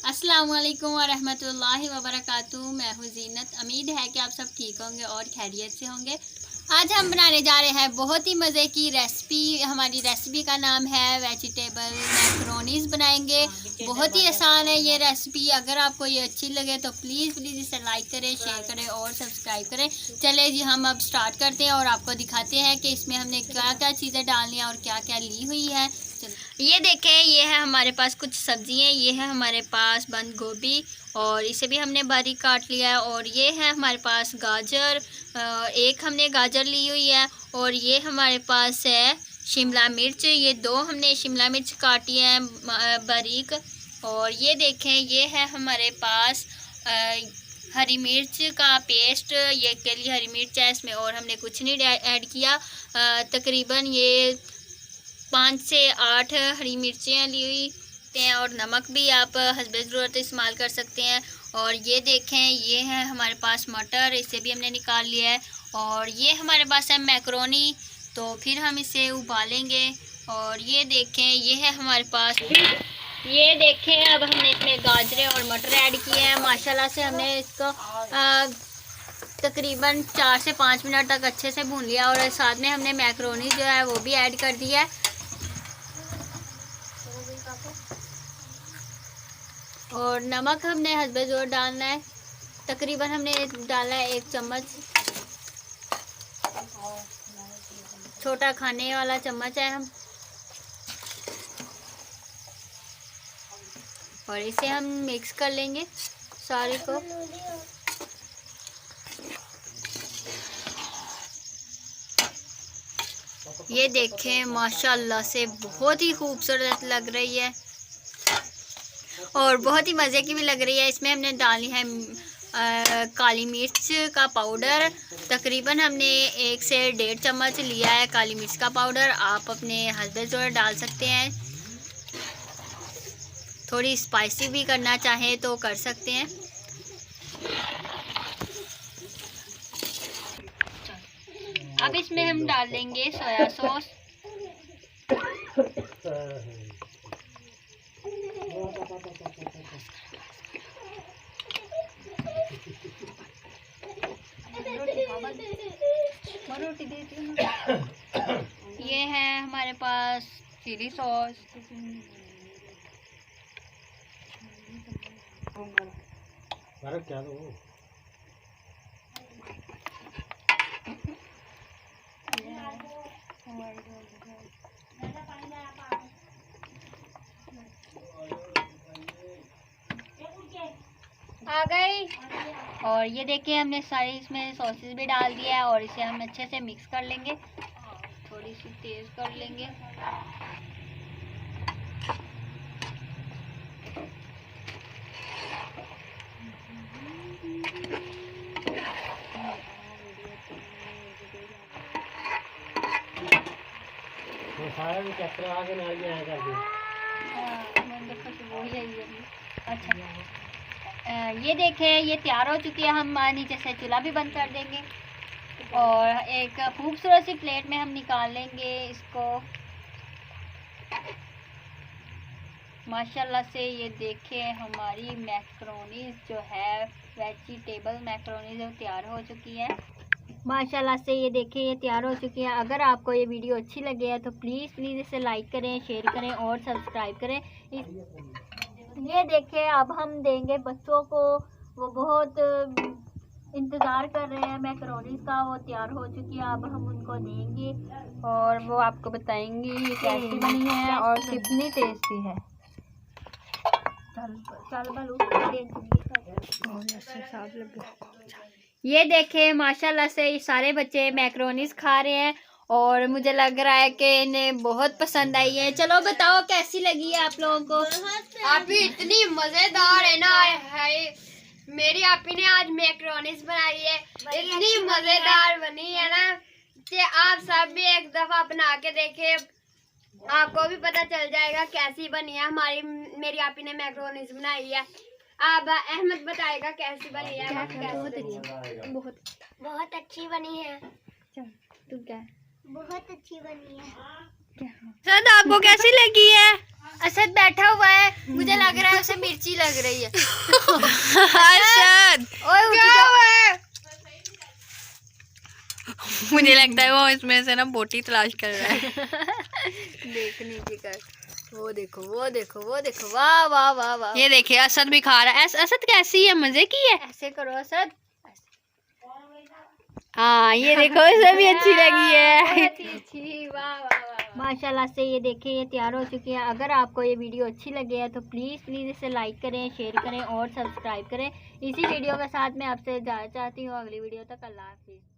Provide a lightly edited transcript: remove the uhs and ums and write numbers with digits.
अस्सलामुअलैकुम वरहमतुल्लाहि वबरकातुहू। मैं हूँ ज़ीनत। उम्मीद है कि आप सब ठीक होंगे और खैरियत से होंगे। आज हम बनाने जा रहे हैं बहुत ही मज़े की रेसिपी। हमारी रेसिपी का नाम है वेजिटेबल मैकरोनीज़ बनाएंगे। बहुत ही आसान है ये रेसिपी। अगर आपको ये अच्छी लगे तो प्लीज़ इसे लाइक करें, शेयर करें और सब्सक्राइब करें। चले जी, हम अब स्टार्ट करते हैं और आपको दिखाते हैं कि इसमें हमने क्या क्या चीज़ें डालनी है और क्या क्या ली हुई है। ये देखें, ये है हमारे पास कुछ सब्जियां। ये है हमारे पास बंद गोभी और इसे भी हमने बारीक काट लिया है। और ये है हमारे पास गाजर, एक हमने गाजर ली हुई है। और ये हमारे पास है शिमला मिर्च, ये 2 हमने शिमला मिर्च काटी है बारीक। और ये देखें, ये है हमारे पास हरी मिर्च का पेस्ट। ये अकेली हरी मिर्च है इसमें, और हमने कुछ नहीं ऐड किया। तकरीबन ये 5 से 8 हरी मिर्चियाँ ली हुई हैं। और नमक भी आप हस्बे ज़रूरत इस्तेमाल कर सकते हैं। और ये देखें, ये है हमारे पास मटर, इसे भी हमने निकाल लिया है। और ये हमारे पास है मैकरोनी, तो फिर हम इसे उबालेंगे। और ये देखें, ये है हमारे पास, ये देखें, अब हमने इसमें गाजरें और मटर ऐड किए हैं। माशाल्लाह से हमने इसको तकरीबन 4 से 5 मिनट तक अच्छे से भून लिया। और साथ में हमने मैकरोनी जो है वो भी ऐड कर दिया है। और नमक हमने हस्बे ज़ोर डालना है। तकरीबन हमने डाला है 1 चम्मच, छोटा खाने वाला चम्मच है हम। और इसे हम मिक्स कर लेंगे सारे को। ये देखें, माशाल्लाह से बहुत ही खूबसूरत लग रही है और बहुत ही मज़े की भी लग रही है। इसमें हमने डाली है काली मिर्च का पाउडर। तकरीबन हमने 1 से 1.5 चम्मच लिया है काली मिर्च का पाउडर। आप अपने हस्बे ज़ोर डाल सकते हैं। थोड़ी स्पाइसी भी करना चाहें तो कर सकते हैं। अब इसमें हम डाल देंगे सोया सॉस। ये है हमारे पास चिली सॉस। क्या दो? आ गई। और ये देखिए, हमने सारी इसमें सॉसेस भी डाल दिया है। और इसे हम अच्छे से मिक्स कर लेंगे, थोड़ी सी तेज कर लेंगे। अच्छा, ये देखें, ये तैयार हो चुकी है। हम नीचे से चूल्हा भी बंद कर देंगे और एक खूबसूरत सी प्लेट में हम निकाल लेंगे इसको। माशाल्लाह से ये देखें, हमारी मैकरोनीज़ जो है वेजिटेबल मैकरोनीज़ तैयार हो चुकी है। माशाल्लाह से ये देखें, ये तैयार हो चुकी है। अगर आपको ये वीडियो अच्छी लगे है तो प्लीज़ इसे लाइक करें, शेयर करें और सब्सक्राइब करें। ये देखें, अब हम देंगे बच्चों को। वो बहुत इंतज़ार कर रहे हैं मैकरोनीज़ का। वो तैयार हो चुकी है, अब हम उनको देंगे और वो आपको बताएंगी ये कैसी बनी है और कितनी टेस्टी है। ये देखें, माशाल्लाह से ये सारे बच्चे मैकरोनीज़ खा रहे हैं और मुझे लग रहा है कि इन्हें बहुत पसंद आई है। चलो बताओ कैसी लगी है आप लोगों को? आप भी इतनी मजेदार है ना। है मेरी आपी ने आज मैकरोनीज़ बनाई है, इतनी मजेदार बनी है ना कि आप सब भी एक दफा बना के देखे, आपको भी पता चल जाएगा कैसी बनी है। मेरी आपी ने मैकरोनीज़ बनाई है। अब अहमद बताएगा कैसी बनी है। बहुत अच्छी बनी है। तू क्या? बहुत अच्छी बनी है। सद आपको कैसी लगी है? असद बैठा हुआ है, मुझे लग रहा है उसे मिर्ची लग रही है। असद ओए क्या हुआ है? मुझे लगता है वो इसमें से ना बोटी तलाश कर रहा है। देख नीचे कर, वो देखो वो देखो वो देखो, वाह वाह वाह वाह। ये देखिए असद भी खा रहा है। असद कैसी है, मजे की है? ऐसे करो असद। हाँ ये देखो इसे भी अच्छी लगी है। बहुत ही अच्छी, वाह वाह वाह। माशाल्लाह से ये देखिए ये तैयार हो चुकी है। अगर आपको ये वीडियो अच्छी लगे है तो प्लीज़ इसे लाइक करें, शेयर करें और सब्सक्राइब करें। इसी वीडियो के साथ मैं आपसे इजाज़त चाहती हूँ। अगली वीडियो तक अल्लाह हाफिज़।